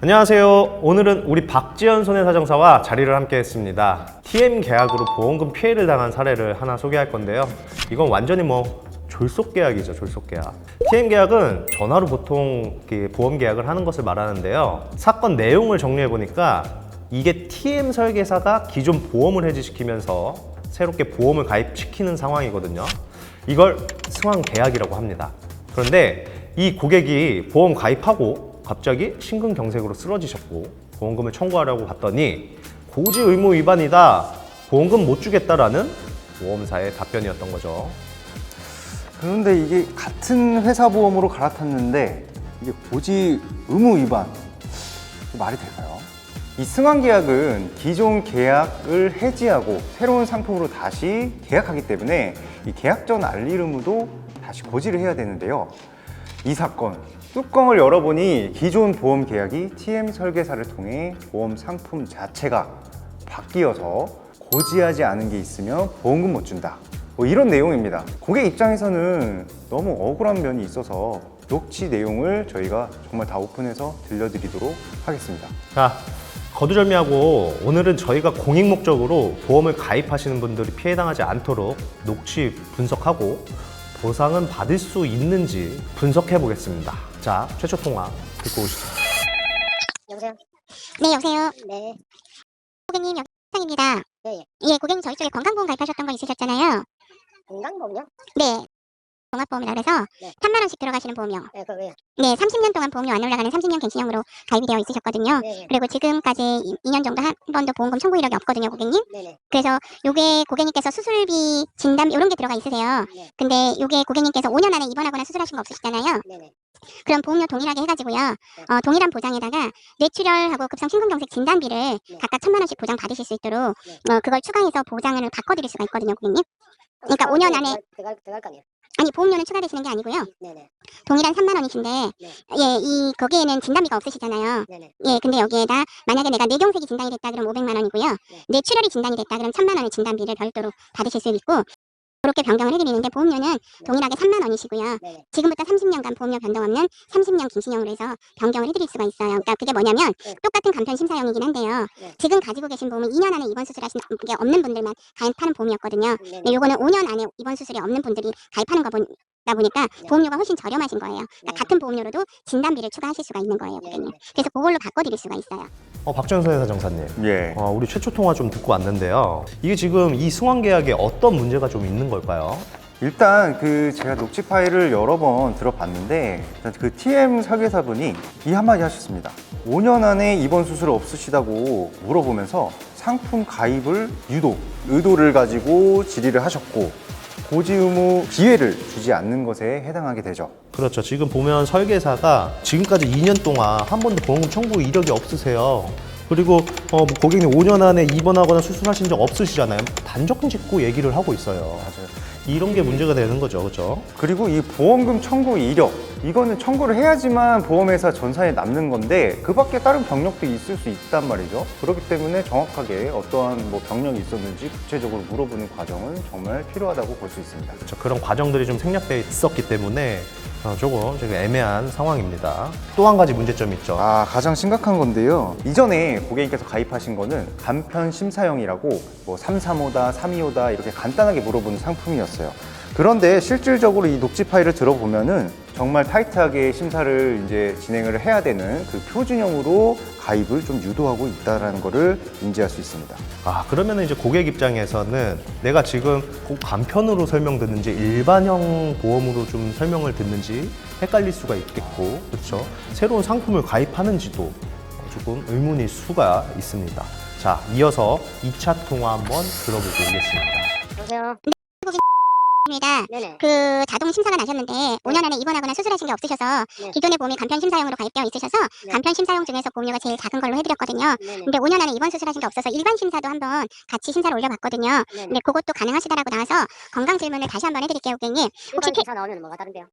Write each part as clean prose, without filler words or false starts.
안녕하세요. 오늘은 우리 박지연 손해사정사와 자리를 함께 했습니다. TM 계약으로 보험금 피해를 당한 사례를 하나 소개할 건데요. 이건 완전히 졸속 계약이죠, 졸속 계약. TM 계약은 전화로 보통 보험 계약을 하는 것을 말하는데요. 사건 내용을 정리해 보니까 이게 TM 설계사가 기존 보험을 해지시키면서 새롭게 보험을 가입시키는 상황이거든요. 이걸 승환 계약이라고 합니다. 그런데 이 고객이 보험 가입하고 갑자기 심근경색으로 쓰러지셨고 보험금을 청구하려고 봤더니 고지 의무 위반이다, 보험금 못 주겠다라는 보험사의 답변이었던 거죠. 그런데 이게 같은 회사 보험으로 갈아탔는데 이게 고지 의무 위반, 말이 될까요? 이 승환 계약은 기존 계약을 해지하고 새로운 상품으로 다시 계약하기 때문에 이 계약 전 알릴 의무도 다시 고지를 해야 되는데요. 이 사건 뚜껑을 열어보니 기존 보험 계약이 TM 설계사를 통해 보험 상품 자체가 바뀌어서 고지하지 않은 게 있으면 보험금 못 준다, 이런 내용입니다. 고객 입장에서는 너무 억울한 면이 있어서 녹취 내용을 저희가 정말 다 오픈해서 들려드리도록 하겠습니다. 자, 거두절미하고 오늘은 저희가 공익 목적으로 보험을 가입하시는 분들이 피해당하지 않도록 녹취 분석하고 보상은 받을 수 있는지 분석해 보겠습니다. 자, 최초 통화 듣고 오시죠. 여보세요? 네, 여보세요. 네. 고객님, 영상입니다. 네. 예, 고객님 저희 쪽에 건강보험 가입하셨던 거 있으셨잖아요. 건강보험요? 네. 종합보험이라 그래서 네. 3만 원씩 들어가시는 보험이요. 네, 그거 왜요? 네, 30년 동안 보험료 안 올라가는 30년 갱신형으로 가입이 되어 있으셨거든요. 네네. 그리고 지금까지 2년 정도 한 번도 보험금 청구 이력이 없거든요, 고객님. 네네. 그래서 요게 고객님께서 수술비, 진단 이런 게 들어가 있으세요. 네. 근데 요게 고객님께서 5년 안에 입원하거나 수술하신 거 없으시잖아요. 네네. 그럼 보험료 동일하게 해가지고요. 동일한 보장에다가 뇌출혈하고 급성 심근경색 진단비를 네. 각각 1,000만 원씩 보장 받으실 수 있도록 네. 그걸 추가해서 보장을 바꿔드릴 수가 있거든요, 고객님. 그러니까 5년 안에 들어갈 거 아니에요? 아니 보험료는 추가되시는 게 아니고요. 네네. 동일한 3만 원이신데 네. 예, 이 거기에는 진단비가 없으시잖아요. 네네. 예, 근데 여기에다 만약에 내가 뇌경색이 진단이 됐다 그러면 500만 원이고요. 네. 뇌출혈이 진단이 됐다 그러면 1,000만 원의 진단비를 별도로 받으실 수 있고 그렇게 변경을 해드리는데 보험료는 동일하게 3만 원이시고요. 네네. 지금부터 30년간 보험료 변동 없는 30년 갱신형으로 해서 변경을 해드릴 수가 있어요. 그러니까 그게 뭐냐면 네. 똑같은 간편 심사형이긴 한데요. 네. 지금 가지고 계신 보험은 2년 안에 입원 수술하신 게 없는 분들만 가입하는 보험이었거든요. 네네. 근데 요거는 5년 안에 입원 수술이 없는 분들이 가입하는 거 보니까 네. 보험료가 훨씬 저렴하신 거예요. 그러니까 네. 같은 보험료로도 진단비를 추가하실 수가 있는 거예요, 고객님. 네. 그래서 그걸로 바꿔드릴 수가 있어요. 박지연 손해사정사님. 예. 우리 최초 통화 좀 듣고 왔는데요. 이게 지금 이 승환 계약에 어떤 문제가 좀 있는 걸까요? 일단 제가 녹취 파일을 여러 번 들어봤는데 그 TM 설계사분이 이 한마디 하셨습니다. 5년 안에 입원 수술 없으시다고 물어보면서 상품 가입을 의도를 가지고 질의를 하셨고 고지 의무 기회를 주지 않는 것에 해당하게 되죠. 그렇죠. 지금 보면 설계사가 지금까지 2년 동안 한 번도 보험금 청구 이력이 없으세요. 그리고 고객님 5년 안에 입원하거나 수술하신 적 없으시잖아요. 단정 짓고 얘기를 하고 있어요. 맞아요. 이런 게 문제가 되는 거죠, 그렇죠? 그리고 이 보험금 청구 이력, 이거는 청구를 해야지만 보험회사 전산에 남는 건데 그 밖에 다른 병력도 있을 수 있단 말이죠. 그렇기 때문에 정확하게 어떠한 병력이 있었는지 구체적으로 물어보는 과정은 정말 필요하다고 볼 수 있습니다. 그렇죠. 그런 과정들이 좀 생략돼 있었기 때문에 조금 애매한 상황입니다. 또 한 가지 문제점이 있죠. 가장 심각한 건데요. 이전에 고객님께서 가입하신 거는 간편 심사형이라고 335다, 325다 이렇게 간단하게 물어보는 상품이었어요. 그런데 실질적으로 이 녹취 파일을 들어보면은 정말 타이트하게 심사를 이제 진행을 해야 되는 그 표준형으로 가입을 좀 유도하고 있다는 것을 인지할 수 있습니다. 그러면 이제 고객 입장에서는 내가 지금 꼭 간편으로 설명듣는지 일반형 보험으로 좀 설명을 듣는지 헷갈릴 수가 있겠고, 그렇죠? 새로운 상품을 가입하는지도 조금 의문일 수가 있습니다. 자, 이어서 2차 통화 한번 들어보고 오겠습니다. 여보세요? 입니다. 네네. 그 자동 심사가 나셨는데 5년 안에 입원하거나 수술하신 게 없으셔서 네. 기존의 보험이 간편 심사형으로 가입되어 있으셔서 네. 간편 심사형 중에서 보험료가 제일 작은 걸로 해드렸거든요. 네네. 근데 5년 안에 입원 수술하신 게 없어서 일반 심사도 한번 같이 심사를 올려봤거든요. 네네. 근데 그것도 가능하시다라고 나와서 건강 질문을 다시 한번 해드릴게요, 고객님. 혹시 일반 심사 나오면 뭐가 다른데요?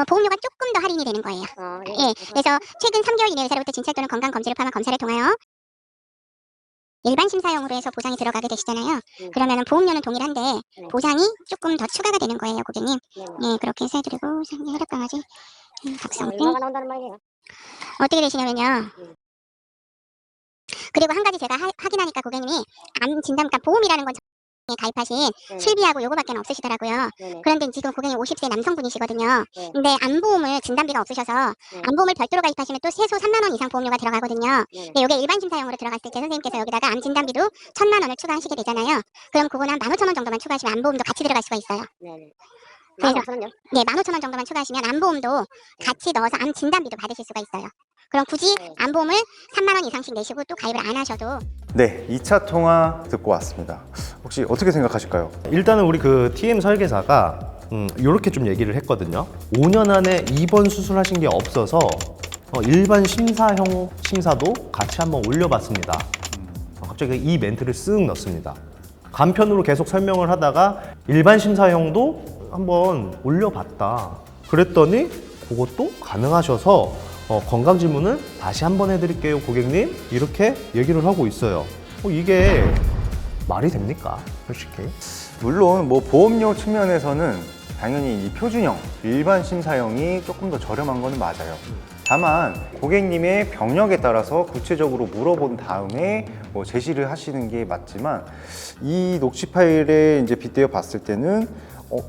보험료가 조금 더 할인이 되는 거예요. 예. 예, 그래서 최근 3개월 이내 의사로부터 진찰 또는 건강 검진을 포함한 검사를 통하여 일반 심사용으로 해서 보장이 들어가게 되시잖아요. 그러면은 보험료는 동일한데 보장이 조금 더 추가가 되는 거예요, 고객님. 네, 그렇게 해서 해드리고 혈액 강아지 박성빈 얼마가 나온다는 말이에요? 어떻게 되시냐면요. 그리고 한 가지 제가 확인하니까 고객님이 암 진단, 그러니까 보험이라는 건 가입하신 실비하고 요거밖에 없으시더라고요. 네네. 그런데 지금 고객님 50세 남성분이시거든요. 네. 근데 암보험을 진단비가 없으셔서 암보험을 별도로 가입하시면 또 최소 3만 원 이상 보험료가 들어가거든요. 네네. 근데 이게 일반 심사용으로 들어갔을 때 선생님께서 여기다가 암 진단비도 1,000만 원을 추가하시게 되잖아요. 그럼 그거는 한 15,000원 정도만 추가하시면 암보험도 같이 들어갈 수가 있어요. 네네. 그래서- 15,000원요? 네, 15,000원 정도만 추가하시면 암보험도 같이 넣어서 암 진단비도 받으실 수가 있어요. 그럼 굳이 네. 암보험을 3만 원 이상씩 내시고 또 가입을 안 하셔도 네, 2차 통화 듣고 왔습니다. 혹시 어떻게 생각하실까요? 일단은 우리 그 TM 설계사가 이렇게 좀 얘기를 했거든요. 5년 안에 입원 수술하신 게 없어서 일반 심사형 심사도 같이 한번 올려봤습니다. 갑자기 이 멘트를 쓱 넣습니다. 간편으로 계속 설명을 하다가 일반 심사형도 한번 올려봤다. 그랬더니 그것도 가능하셔서 건강 질문을 다시 한번 해드릴게요, 고객님. 이렇게 얘기를 하고 있어요. 이게 말이 됩니까? 솔직히. 물론 뭐 보험료 측면에서는 당연히 이 표준형, 일반 심사형이 조금 더 저렴한 거는 맞아요. 다만 고객님의 병력에 따라서 구체적으로 물어본 다음에 뭐 제시를 하시는 게 맞지만 이 녹취 파일에 이제 빗대어 봤을 때는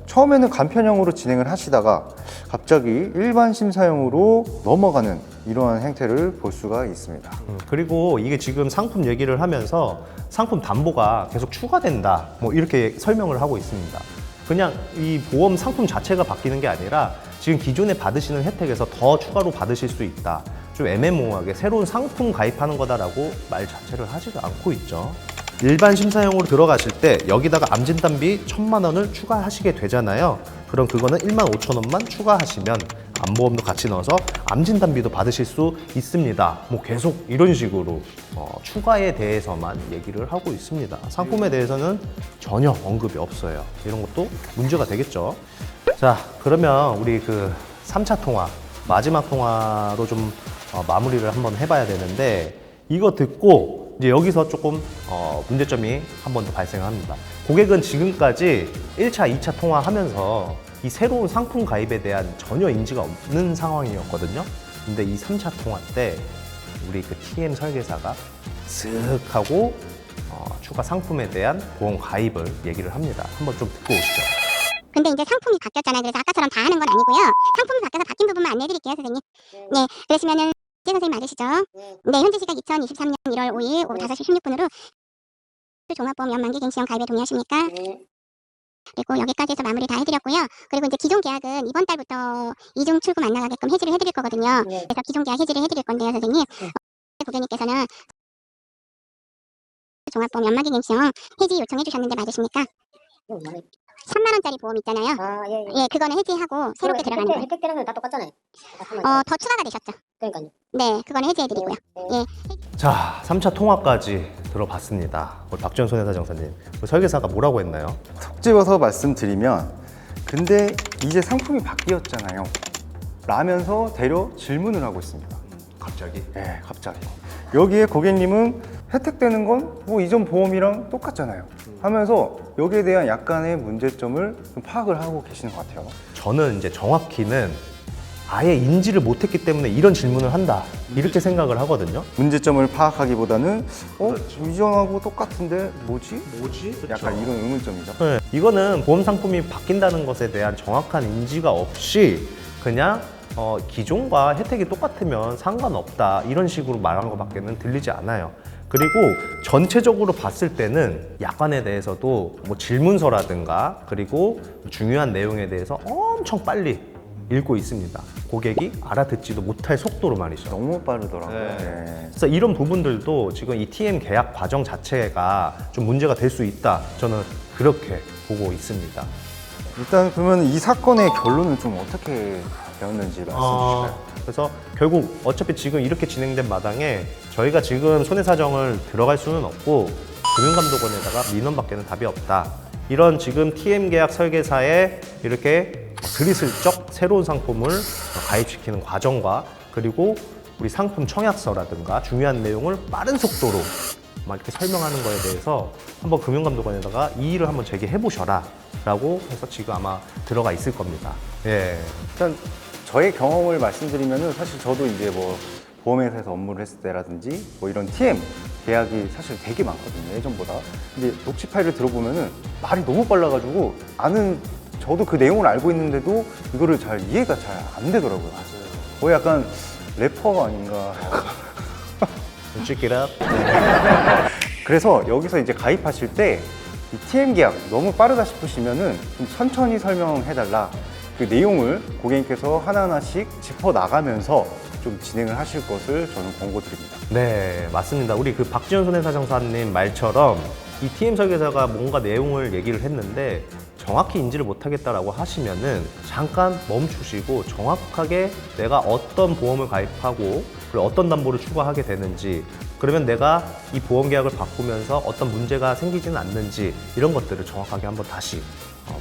처음에는 간편형으로 진행을 하시다가 갑자기 일반 심사형으로 넘어가는 이러한 행태를 볼 수가 있습니다. 그리고 이게 지금 상품 얘기를 하면서 상품 담보가 계속 추가된다. 뭐 이렇게 설명을 하고 있습니다. 그냥 이 보험 상품 자체가 바뀌는 게 아니라 지금 기존에 받으시는 혜택에서 더 추가로 받으실 수 있다. 좀 애매모호하게 새로운 상품 가입하는 거다라고 말 자체를 하지도 않고 있죠. 일반 심사형으로 들어가실 때 여기다가 암 진단비 1,000만 원을 추가하시게 되잖아요. 그럼 그거는 15,000원만 추가하시면 암보험도 같이 넣어서 암 진단비도 받으실 수 있습니다. 뭐 계속 이런 식으로 추가에 대해서만 얘기를 하고 있습니다. 상품에 대해서는 전혀 언급이 없어요. 이런 것도 문제가 되겠죠. 자, 그러면 우리 그 3차 통화, 마지막 통화로 좀 마무리를 한번 해봐야 되는데 이거 듣고 이제 여기서 조금 문제점이 한 번 더 발생합니다. 고객은 지금까지 1차, 2차 통화하면서 이 새로운 상품 가입에 대한 전혀 인지가 없는 상황이었거든요. 근데 이 3차 통화 때 우리 그 TM 설계사가 쓱 하고 추가 상품에 대한 보험 가입을 얘기를 합니다. 한번 좀 듣고 오시죠. 근데 이제 상품이 바뀌었잖아요. 그래서 아까처럼 다 하는 건 아니고요. 상품이 바뀌어서 바뀐 부분만 안내해드릴게요, 선생님. 네, 그러시면은 선생님 맞으시죠? 네, 현재 시각 2023년 1월 5일 오후 5시 16분으로 종합보험 연만기 갱신형 가입에 동의하십니까? 그리고 여기까지 해서 마무리 다 해드렸고요. 그리고 이제 기존 계약은 이번 달부터 이중 출금 안 나가게끔 해지를 해드릴 거거든요. 네. 그래서 기존 계약 해지를 해드릴 건데요, 선생님. 고객님께서는 종합보험 연만기 갱신형 해지 요청해 주셨는데 맞으십니까? 3만 원짜리 보험 있잖아요. 아, 예, 예. 예, 그거는 해지하고 새롭게 들어가는 거예요. 혜택 때는 다 똑같잖아요. 다 더 추가가 되셨죠. 그러니까요. 네, 그거는 해지해드리고요. 예. 자, 3차 통화까지 들어봤습니다. 우리 박지원 손해사정사님, 우리 설계사가 뭐라고 했나요? 톡 집어서 말씀드리면 근데 이제 상품이 바뀌었잖아요 라면서 대려 질문을 하고 있습니다. 갑자기? 네, 갑자기. 여기에 고객님은 혜택되는 건 뭐 이전 보험이랑 똑같잖아요 하면서 여기에 대한 약간의 문제점을 좀 파악을 하고 계시는 것 같아요. 저는 이제 정확히는 아예 인지를 못했기 때문에 이런 질문을 한다. 이렇게 생각을 하거든요. 문제점을 파악하기보다는 이전하고 똑같은데 뭐지? 뭐지? 약간 이런 의문점이죠. 네, 이거는 보험 상품이 바뀐다는 것에 대한 정확한 인지가 없이 그냥 기존과 혜택이 똑같으면 상관없다 이런 식으로 말한 것밖에는 들리지 않아요. 그리고 전체적으로 봤을 때는 약관에 대해서도 뭐 질문서라든가 그리고 중요한 내용에 대해서 엄청 빨리 읽고 있습니다. 고객이 알아듣지도 못할 속도로 말이죠. 너무 빠르더라고요. 네. 네. 그래서 이런 부분들도 지금 이 TM 계약 과정 자체가 좀 문제가 될 수 있다. 저는 그렇게 보고 있습니다. 일단 그러면 이 사건의 결론은 좀 어떻게 되었는지 말씀해 주실까요? 그래서 결국 어차피 지금 이렇게 진행된 마당에 저희가 지금 손해사정을 들어갈 수는 없고 금융감독원에다가 민원밖에는 답이 없다. 이런 지금 TM 계약 설계사에 이렇게 들이슬쩍 새로운 상품을 가입시키는 과정과 그리고 우리 상품 청약서라든가 중요한 내용을 빠른 속도로 막 이렇게 설명하는 거에 대해서 한번 금융감독원에다가 이의를 한번 제기해 보셔라 라고 해서 지금 아마 들어가 있을 겁니다. 예. 일단 저의 경험을 말씀드리면은 사실 저도 이제 뭐 보험회사에서 업무를 했을 때라든지 뭐 이런 TM 계약이 사실 되게 많거든요, 예전보다. 근데 녹취 파일을 들어보면은 말이 너무 빨라가지고 저도 그 내용을 알고 있는데도 이거를 잘 이해가 잘 안 되더라고요. 맞아요. 거의 약간 래퍼가 아닌가. Check it up. 그래서 여기서 이제 가입하실 때 이 TM 계약 너무 빠르다 싶으시면은 좀 천천히 설명해달라. 그 내용을 고객님께서 하나하나씩 짚어 나가면서 좀 진행을 하실 것을 저는 권고드립니다. 네, 맞습니다. 우리 그 박지현 손해사정사님 말처럼 이 TM 설계사가 뭔가 내용을 얘기를 했는데 정확히 인지를 못하겠다라고 하시면은 잠깐 멈추시고 정확하게 내가 어떤 보험을 가입하고 그리고 어떤 담보를 추가하게 되는지, 그러면 내가 이 보험 계약을 바꾸면서 어떤 문제가 생기지는 않는지 이런 것들을 정확하게 한번 다시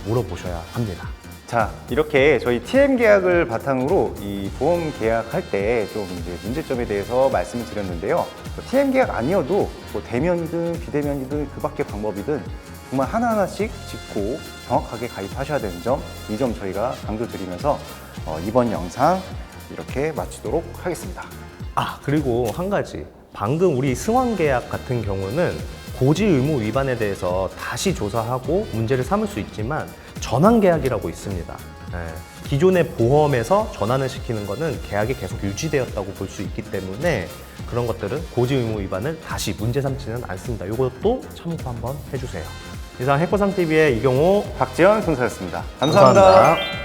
물어보셔야 합니다. 자, 이렇게 저희 TM 계약을 바탕으로 이 보험 계약할 때 좀 이제 문제점에 대해서 말씀을 드렸는데요. TM 계약 아니어도 뭐 대면이든 비대면이든 그 밖의 방법이든 정말 하나하나씩 짚고 정확하게 가입하셔야 되는 점, 이 점 저희가 강조드리면서 이번 영상 이렇게 마치도록 하겠습니다. 그리고 한 가지. 방금 우리 승환계약 같은 경우는 고지 의무 위반에 대해서 다시 조사하고 문제를 삼을 수 있지만 전환계약이라고 있습니다. 기존의 보험에서 전환을 시키는 것은 계약이 계속 유지되었다고 볼 수 있기 때문에 그런 것들은 고지 의무 위반을 다시 문제 삼지는 않습니다. 이것도 참고 한번 해주세요. 이상 해코상TV의 이경호, 박지현 선사였습니다. 감사합니다.